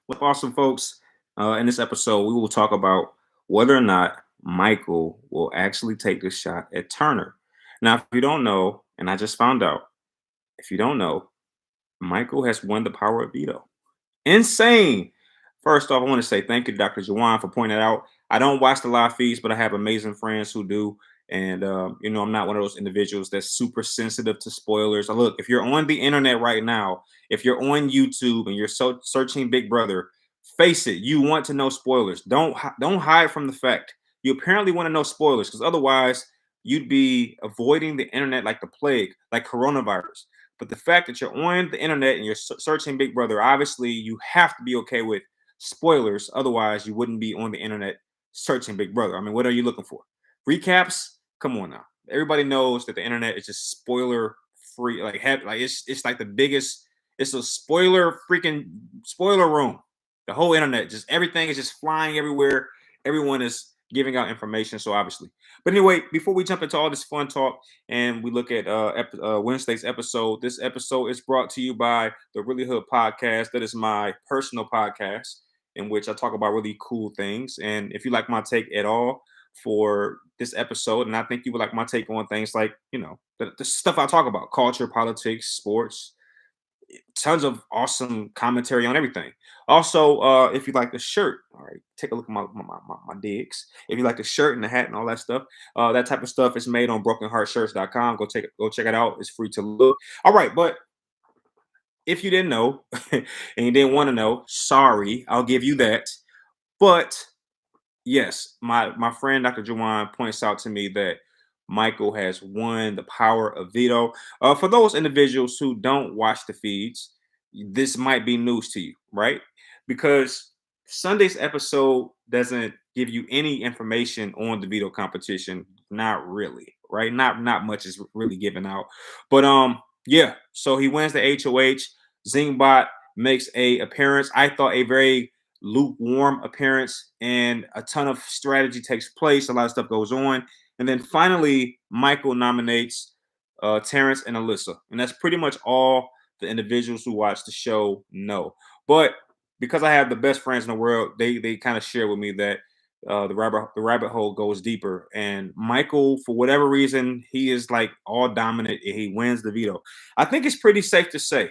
What's up, awesome folks? In this episode, we will talk about whether or not Michael will actually take the shot at Turner. Now, if you don't know, and I just found out, if you don't know, Michael has won the power of veto. Insane. First off, I want to say thank you, Dr. Jawan, for pointing that out. I don't watch the live feeds, but I have amazing friends who do. And, I'm not one of those individuals that's super sensitive to spoilers. Look, if you're on the internet right now, if you're on YouTube and you're searching Big Brother, face it, you want to know spoilers. Don't hide from the fact you apparently want to know spoilers because otherwise you'd be avoiding the internet like the plague, like coronavirus. But the fact that you're on the internet and you're searching Big Brother, obviously you have to be okay with spoilers. Otherwise, you wouldn't be on the internet searching Big Brother. I mean, what are you looking for? Recaps? Come on now. Everybody knows that the internet is just spoiler free. It's like the biggest. It's a spoiler room. The whole internet, just everything is just flying everywhere. Everyone is giving out information. So obviously, but anyway, before we jump into all this fun talk and we look at Wednesday's episode, this episode is brought to you by the Really Hood Podcast. That is my personal podcast in which I talk about really cool things. And if you like my take at all for this episode, and I think you would like my take on things like, the stuff I talk about, culture, politics, sports, tons of awesome commentary on everything. Also, if you like the shirt, all right, take a look at my digs. If you like the shirt and the hat and all that stuff, that type of stuff is made on brokenheartshirts.com. Go check it out. It's free to look. All right, but if you didn't know and you didn't want to know, sorry, I'll give you that. But yes, my friend Dr. Jawan points out to me that Michael has won the power of veto. For those individuals who don't watch the feeds, this might be news to you, right? Because Sunday's episode doesn't give you any information on the veto competition. Not really, right? Not much is really given out. But yeah. So he wins the HOH. Zingbot makes a appearance. I thought a very lukewarm appearance, and a ton of strategy takes place. A lot of stuff goes on, and then finally Michael nominates Terrence and Alyssa, and that's pretty much all the individuals who watch the show know. But because I have the best friends in the world, they kind of share with me that the rabbit hole goes deeper, and Michael, for whatever reason, he is like all dominant, and he wins the veto. I think it's pretty safe to say.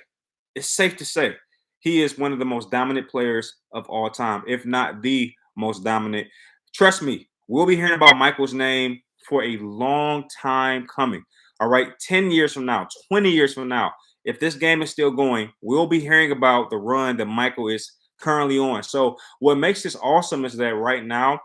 It's safe to say he is one of the most dominant players of all time, if not the most dominant. Trust me, we'll be hearing about Michael's name for a long time coming. All right, 10 years from now, 20 years from now, if this game is still going, we'll be hearing about the run that Michael is currently on. So, what makes this awesome is that right now,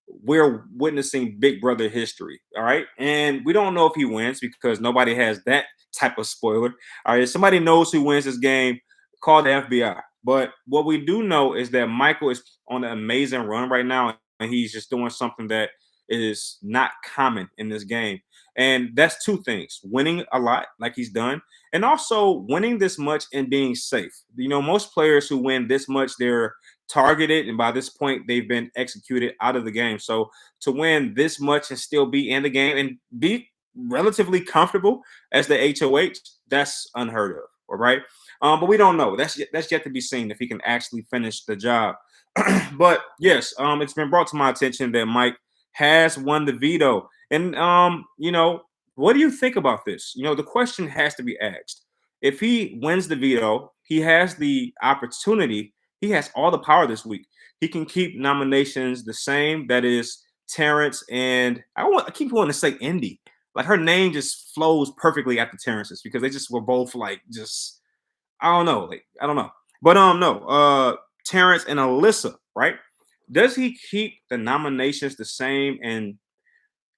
we're witnessing Big Brother history. All right. And we don't know if he wins because nobody has that type of spoiler. All right. If somebody knows who wins this game, call the FBI. But what we do know is that Michael is on an amazing run right now. And he's just doing something that is not common in this game. And that's two things: winning a lot, like he's done, and also winning this much and being safe. Most players who win this much, they're targeted, and by this point, they've been executed out of the game. So to win this much and still be in the game and be relatively comfortable as the HOH, that's unheard of. All right. But we don't know. That's yet to be seen if he can actually finish the job. But yes, it's been brought to my attention that Mike has won the veto. And what do you think about this? The question has to be asked. If he wins the veto, he has the opportunity, he has all the power this week. He can keep nominations the same. That is Terrence, and I keep wanting to say Indy. Like her name just flows perfectly after Terrence's because they just were both like just I don't know, like I don't know. But no, Terrence and Alyssa, right? Does he keep the nominations the same? And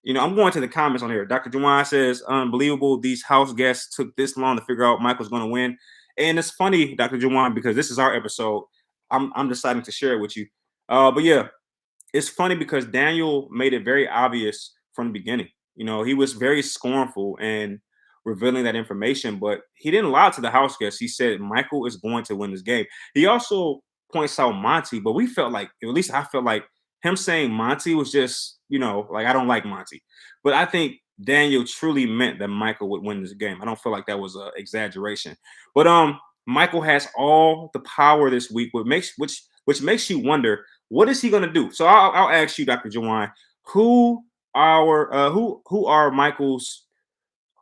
I'm going to the comments on here. Dr. Juwan says, unbelievable. These house guests took this long to figure out Michael's going to win. And it's funny, Dr. Juwan, because this is our episode. I'm deciding to share it with you. But yeah, it's funny because Daniel made it very obvious from the beginning. He was very scornful and revealing that information, but he didn't lie to the house guests. He said Michael is going to win this game. He also points out Monty, but we felt like, at least I felt like him saying Monty was just, like I don't like Monty. But I think Daniel truly meant that Michael would win this game. I don't feel like that was an exaggeration. But Michael has all the power this week, which which makes you wonder, what is he going to do? So I'll ask you, Dr. Jawan, who who are Michael's,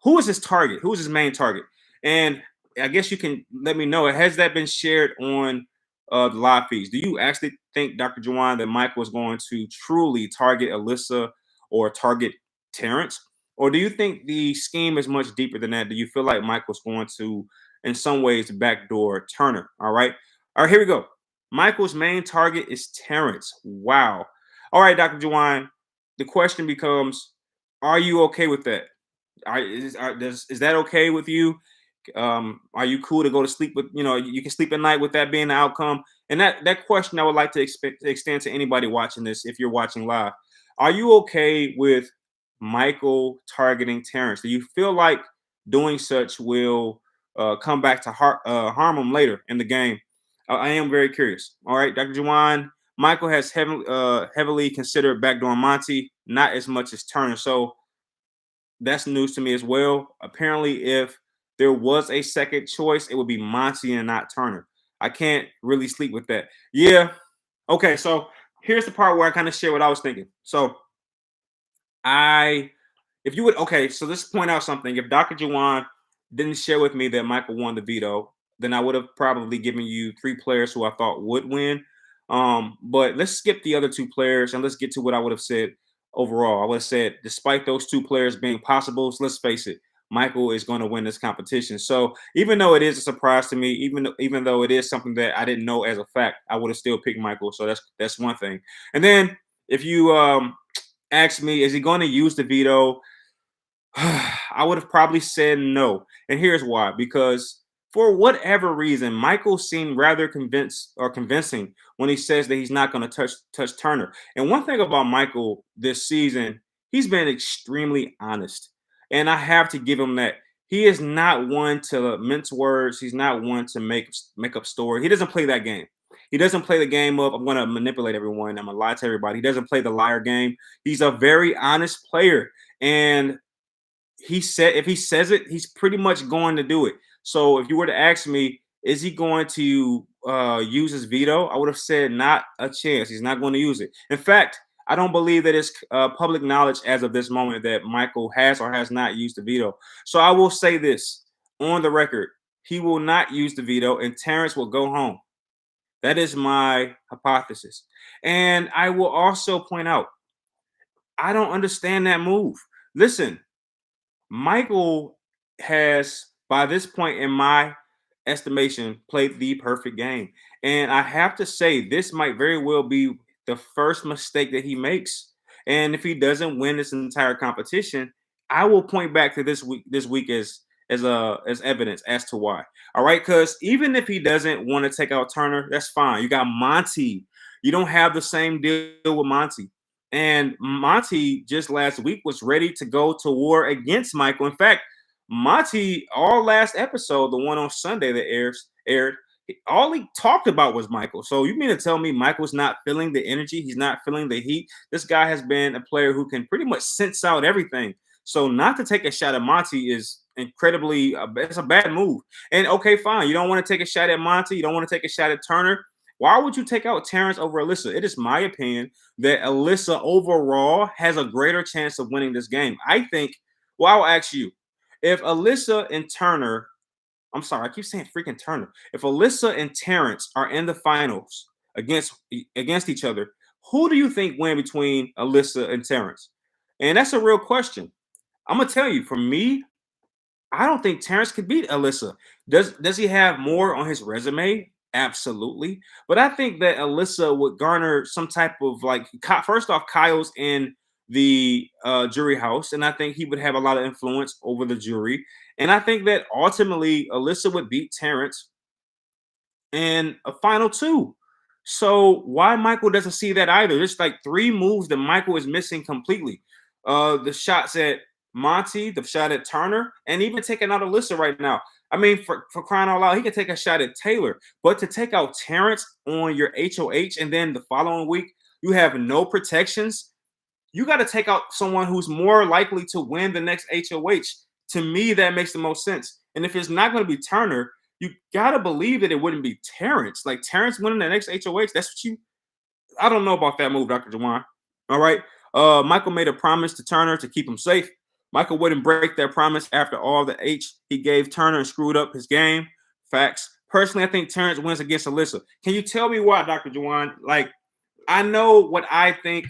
who is his target? Who is his main target? And I guess you can let me know. Has that been shared on the live feeds? Do you actually think, Dr. Jawan, that Michael is going to truly target Alyssa or target Terrence? Or do you think the scheme is much deeper than that? Do you feel like Michael's going to, in some ways, backdoor Turner? All right. All right, here we go. Michael's main target is Terrence. Wow. All right, Dr. Jawan, the question becomes, are you okay with that? Is that okay with you? Are you cool to go to sleep with, you can sleep at night with that being the outcome? And that question I would like to extend to anybody watching this, if you're watching live. Are you okay with Michael targeting Terrence? Do you feel like doing such will come back to harm him later in the game? I am very curious. All right, Dr. Juwan, Michael has heavily considered backdoor Monty, not as much as Turner. So that's news to me as well. Apparently, if there was a second choice, it would be Monty and not Turner. I can't really sleep with that. Yeah. Okay. So here's the part where I kind of share what I was thinking. So I, if you would, okay. So let's point out something. If Dr. Jawan didn't share with me that Michael won the veto, then I would have probably given you three players who I thought would win. But let's skip the other two players and let's get to what I would have said overall. I would have said, despite those two players being possibles, let's face it, Michael is going to win this competition. So even though it is a surprise to me, even though it is something that I didn't know as a fact, I would have still picked Michael. So that's one thing. And then if you ask me, is he going to use the veto? I would have probably said no. And here's why. Because for whatever reason, Michael seemed rather convincing when he says that he's not going to touch Turner. And one thing about Michael this season, he's been extremely honest. And I have to give him that. He is not one to mince words. He's not one to make up stories. He doesn't play that game. He doesn't play the game of, I'm going to manipulate everyone, I'm going to lie to everybody. He doesn't play the liar game. He's a very honest player. And he said, if he says it, he's pretty much going to do it. So if you were to ask me, is he going to use his veto? I would have said not a chance. He's not going to use it. In fact, I don't believe that it's public knowledge as of this moment that Michael has or has not used the veto. So I will say this on the record: he will not use the veto, and Terrence will go home. That is my hypothesis. And I will also point out, I don't understand that move. Listen, Michael has, by this point in my estimation, played the perfect game. And I have to say, this might very well be the first mistake that he makes. And if he doesn't win this entire competition, I will point back to this week as evidence as to why. All right, because even if he doesn't want to take out Turner, that's fine. You got Monty. You don't have the same deal with Monty. And Monty just last week was ready to go to war against Michael. In fact, Monty, all last episode, the one on Sunday that aired, all he talked about was Michael. So you mean to tell me Michael's not feeling the energy? He's not feeling the heat? This guy has been a player who can pretty much sense out everything. So not to take a shot at Monty is incredibly, it's a bad move. And okay, fine. You don't want to take a shot at Monty. You don't want to take a shot at Turner. Why would you take out Terrence over Alyssa? It is my opinion that Alyssa overall has a greater chance of winning this game. I think, well, I'll ask you, if Alyssa and Turner, I'm sorry, I keep saying freaking Turner. If Alyssa and Terrence are in the finals against each other, who do you think win between Alyssa and Terrence? And that's a real question. I'm gonna tell you, for me, I don't think Terrence could beat Alyssa. Does he have more on his resume? Absolutely. But I think that Alyssa would garner some type of, like, first off, Kyle's in the jury house, and I think he would have a lot of influence over the jury. And I think that ultimately Alyssa would beat Terrence in a final two. So why Michael doesn't see that either? There's like three moves that Michael is missing completely. The shots at Monty, the shot at Turner, and even taking out Alyssa right now. I mean, for crying out loud, he can take a shot at Taylor. But to take out Terrence on your HOH and then the following week, you have no protections. You got to take out someone who's more likely to win the next HOH. To me, that makes the most sense. And if it's not going to be Turner, you gotta believe that it wouldn't be Terrence. Like Terrence winning the next HOH. That's what you. I don't know about that move, Dr. Jawan. All right. Michael made a promise to Turner to keep him safe. Michael wouldn't break that promise after all the H he gave Turner and screwed up his game. Facts. Personally, I think Terrence wins against Alyssa. Can you tell me why, Dr. Jawan? Like, I know what I think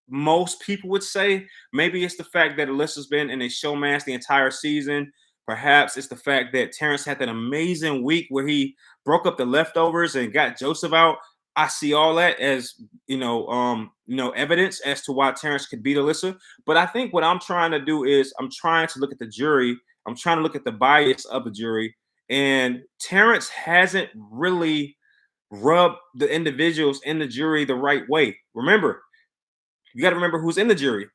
most people would say. Maybe it's the fact that Alyssa's been in a showmance the entire season. Perhaps it's the fact that Terrence had that amazing week where he broke up the leftovers and got Joseph out. I see all that as evidence as to why Terrence could beat Alyssa. But I think what I'm trying to do is I'm trying to look at the jury. I'm trying to look at the bias of the jury. And Terrence hasn't really rubbed the individuals in the jury the right way. Remember, you got to remember who's in the jury.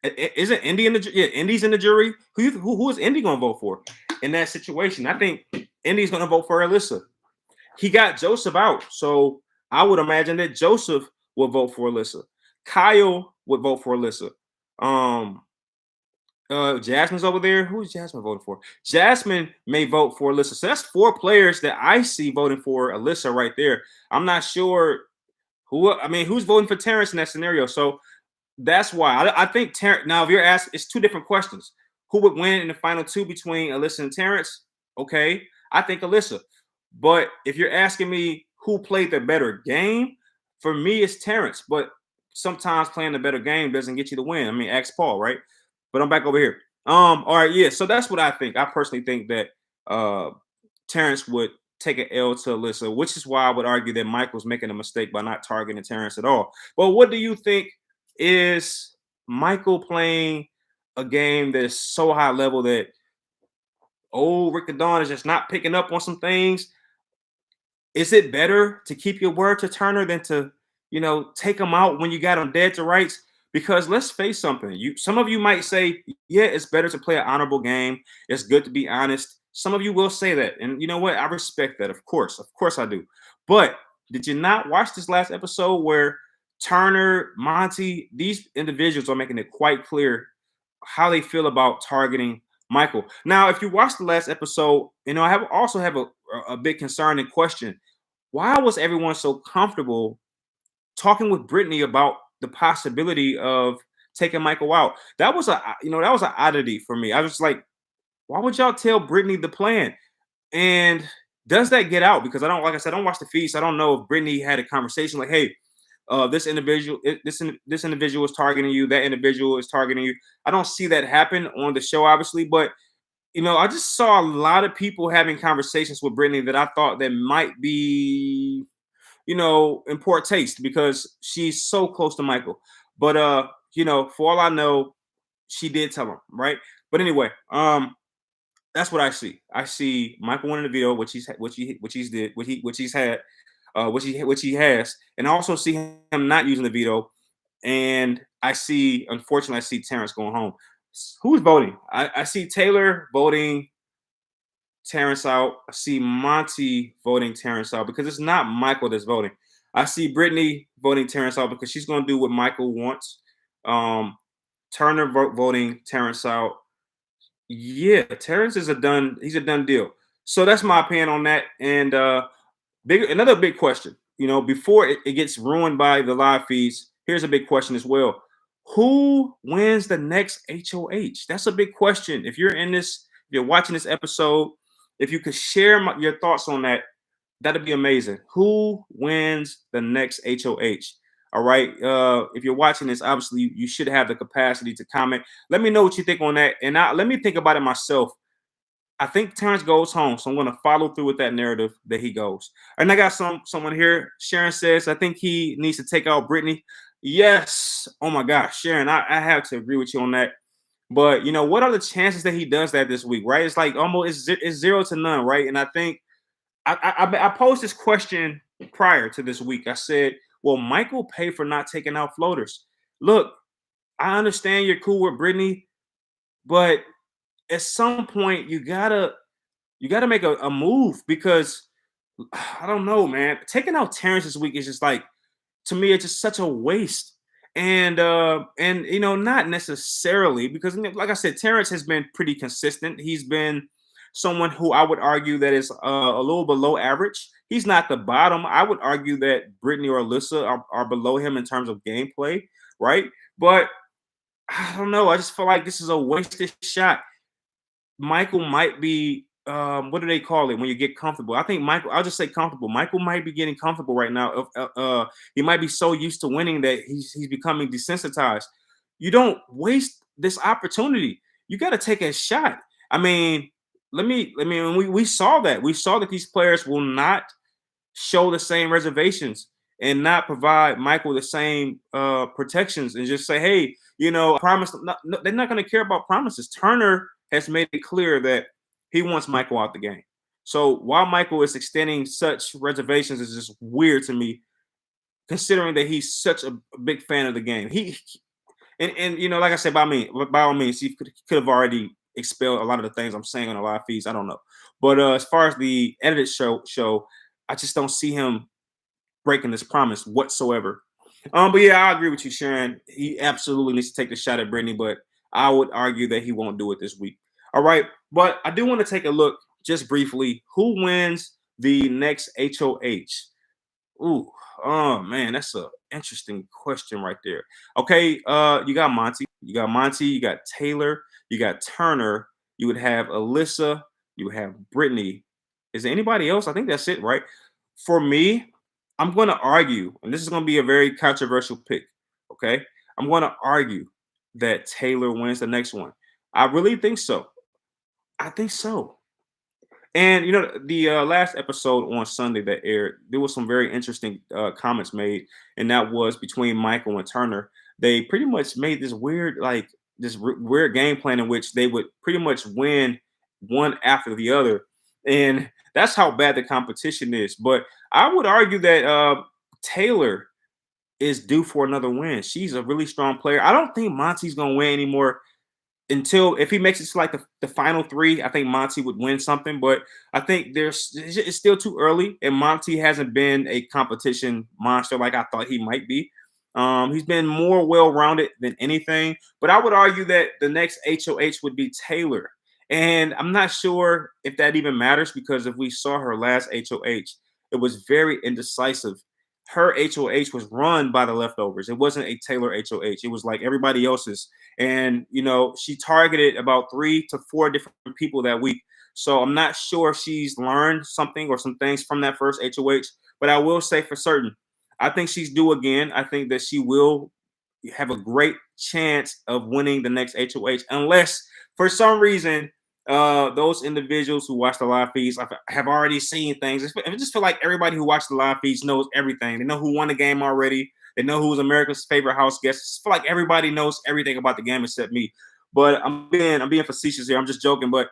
Isn't Indy in the yeah? Indy's in the jury. Who is Indy going to vote for in that situation? I think Indy's going to vote for Alyssa. He got Joseph out, so I would imagine that Joseph would vote for Alyssa. Kyle would vote for Alyssa. Um, Jasmine's over there. Who is Jasmine voting for? Jasmine may vote for Alyssa. So that's 4 players that I see voting for Alyssa right there. I'm not sure who. I mean, who's voting for Terrence in that scenario? So that's why I think Terrence. Now, if you're asked, it's 2 different questions. Who would win in the final 2 between Alyssa and Terrence? Okay, I think Alyssa. But if you're asking me who played the better game, for me, it's Terrence. But sometimes playing the better game doesn't get you the win. I mean, ask Paul, right? But I'm back over here. All right, yeah. So that's what I think. I personally think that Terrence would take an L to Alyssa, which is why I would argue that Michael's making a mistake by not targeting Terrence at all. But what do you think? Is Michael playing a game that is so high level that Rick the Dawn is just not picking up on some things? Is it better to keep your word to Turner than to, take him out when you got him dead to rights? Because let's face something. Some of you might say, yeah, it's better to play an honorable game. It's good to be honest. Some of you will say that. And you know what? I respect that. Of course I do. But did you not watch this last episode where Turner, Monty, these individuals are making it quite clear how they feel about targeting Michael? Now, if you watch the last episode, I also have a big concern and question. Why was everyone so comfortable talking with Brittany about the possibility of taking Michael out? That was an oddity for me. I was like, why would y'all tell Brittany the plan? And does that get out? Because like I said, I don't watch the feast. I don't know if Brittany had a conversation like, hey, this individual is targeting you. That individual is targeting you. I don't see that happen on the show, obviously, but I just saw a lot of people having conversations with Brittany that I thought that might be, in poor taste because she's so close to Michael. But for all I know, she did tell him, right? But anyway, that's what I see. I see Michael winning the veto, which he has, and I also see him not using the veto. And unfortunately, I see Terrence going home. Who's voting? I see Taylor voting Terrence out. I see Monty voting Terrence out because it's not Michael that's voting. I see Brittany voting Terrence out because she's going to do what Michael wants. Turner voting Terrence out. Yeah, Terrence is he's a done deal. So that's my opinion on that. And another big question, before it gets ruined by the live feeds, here's a big question as well. Who wins the next HOH? That's a big question. If you're watching this episode, if you could share your thoughts on that, that'd be amazing. Who wins the next HOH? All right. If you're watching this, obviously you should have the capacity to comment. Let me know what you think on that. And let me think about it myself. I think Terrence goes home, so I'm going to follow through with that narrative that he goes. And I got someone here. Sharon says, I think he needs to take out Brittany. Yes. Oh my gosh, Sharon, I have to agree with you on that. But what are the chances that he does that this week? Right? It's like almost it's 0 to none, right? And I think I posed this question prior to this week. I said, will Michael pay for not taking out floaters? Look, I understand you're cool with Brittany, but at some point you gotta make a move because I don't know, man. Taking out Terrence this week is just like, to me, it's just such a waste. And not necessarily because, like I said, Terrence has been pretty consistent. He's been someone who I would argue that is a little below average. He's not the bottom. I would argue that Brittany or Alyssa are below him in terms of gameplay, right? But I don't know. I just feel like this is a wasted shot. Michael might be what do they call it when you get comfortable? I think Michael, I'll just say comfortable. Michael might be getting comfortable right now. He might be so used to winning that he's becoming desensitized. You don't waste this opportunity. You got to take a shot. I mean, we saw that. We saw that these players will not show the same reservations and not provide Michael the same protections and just say, hey, promise. No, they're not going to care about promises. Turner has made it clear that he wants Michael out the game. So while Michael is extending such reservations, is just weird to me, considering that he's such a big fan of the game. And like I said, by all means, he could have already expelled a lot of the things I'm saying on a live feeds. I don't know, but as far as the edited show, I just don't see him breaking this promise whatsoever. But yeah, I agree with you, Sharon. He absolutely needs to take the shot at Brittany, but I would argue that he won't do it this week. All right, but I do want to take a look just briefly. Who wins the next HOH? Ooh, oh man, that's a interesting question right there. Okay, you got Monty, you got Taylor, you got Turner, you would have Alyssa, you would have Brittany. Is there anybody else? I think that's it, right? For me, I'm going to argue, and this is going to be a very controversial pick. Okay, I'm going to argue that Taylor wins the next one. I really think so. I think so. And the last episode on Sunday that aired, there was some very interesting comments made, and that was between Michael and Turner. They pretty much made this weird, weird game plan in which they would pretty much win one after the other, and that's how bad the competition is. But I would argue that Taylor is due for another win. She's a really strong player. I don't think Monty's gonna win anymore until if he makes it to like the final three. I think Monty would win something, but I think it's still too early, and Monty hasn't been a competition monster like I thought he might be. He's been more well-rounded than anything, but I would argue that the next HOH would be Taylor. And I'm not sure if that even matters, because if we saw her last HOH, it was very indecisive. Her HOH was run by the leftovers. It wasn't a Taylor HOH. It was like everybody else's. And, she targeted about 3 to 4 different people that week. So I'm not sure if she's learned something or some things from that first HOH, but I will say for certain, I think she's due again. I think that she will have a great chance of winning the next HOH, unless for some reason those individuals who watch the live feeds have already seen things. I just feel like everybody who watched the live feeds knows everything. They know who won the game already. They know who's America's favorite house guest. I feel like everybody knows everything about the game except me. But I'm being facetious here. I'm just joking. But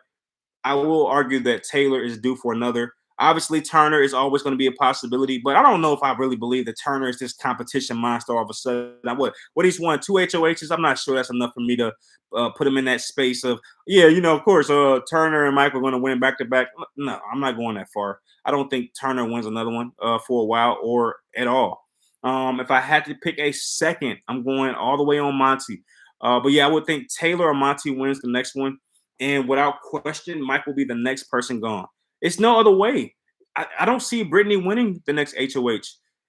I will argue that Taylor is due for another. Obviously, Turner is always going to be a possibility, but I don't know if I really believe that Turner is this competition monster all of a sudden. What he's won 2 HOHs. I'm not sure that's enough for me to put him in that space of, yeah, of course, Turner and Michael are going to win back to back. No, I'm not going that far. I don't think Turner wins another one for a while or at all. If I had to pick a second, I'm going all the way on Monty. But yeah, I would think Taylor or Monty wins the next one. And without question, Mike will be the next person gone. It's no other way. I don't see Brittany winning the next HOH.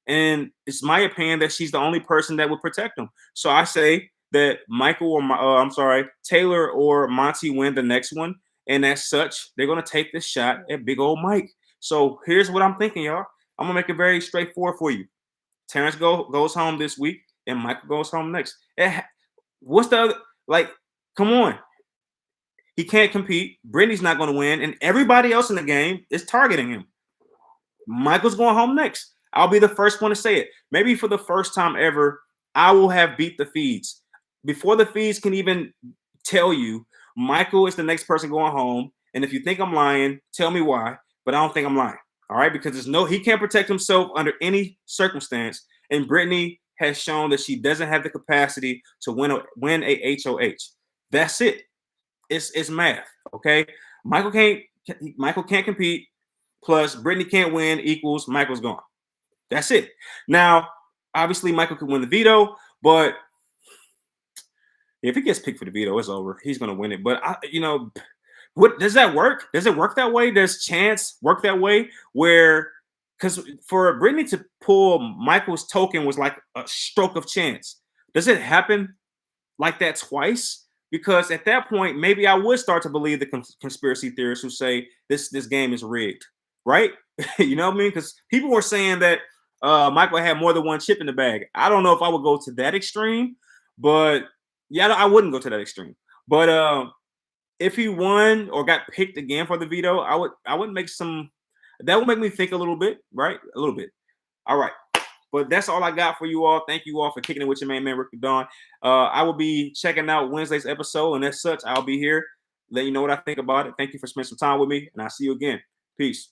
And it's my opinion that she's the only person that would protect him. So I say that Taylor or Monty win the next one. And as such, they're going to take this shot at big old Mike. So here's what I'm thinking, y'all. I'm going to make it very straightforward for you. Terrence goes home this week, and Michael goes home next. What's the other? Come on. He can't compete. Brittany's not going to win, and everybody else in the game is targeting him. Michael's going home next. I'll be the first one to say it. Maybe for the first time ever, I will have beat the feeds. Before the feeds can even tell you, Michael is the next person going home. And if you think I'm lying, tell me why. But I don't think I'm lying. All right, because he can't protect himself under any circumstance. And Brittany has shown that she doesn't have the capacity to win a HOH. That's it. It's math. Okay, Michael can't compete. Plus, Brittany can't win equals Michael's gone. That's it. Now, obviously, Michael can win the veto, but if he gets picked for the veto, it's over. He's gonna win it. But What does that work? Does it work that way? Does chance work that way? Where, because for Brittany to pull Michael's token was like a stroke of chance. Does it happen like that twice? Because at that point, maybe I would start to believe the conspiracy theorists who say this game is rigged, right? You know what I mean? Because people were saying that Michael had more than one chip in the bag. I don't know if I would go to that extreme, but yeah, I wouldn't go to that extreme. But if he won or got picked again for the veto, I would make some, that would make me think a little bit, right? A little bit. All right. But that's all I got for you all. Thank you all for kicking it with your man, Rick Dawn. I will be checking out Wednesday's episode, and as such, I'll be here letting you know what I think about it. Thank you for spending some time with me, and I'll see you again. Peace.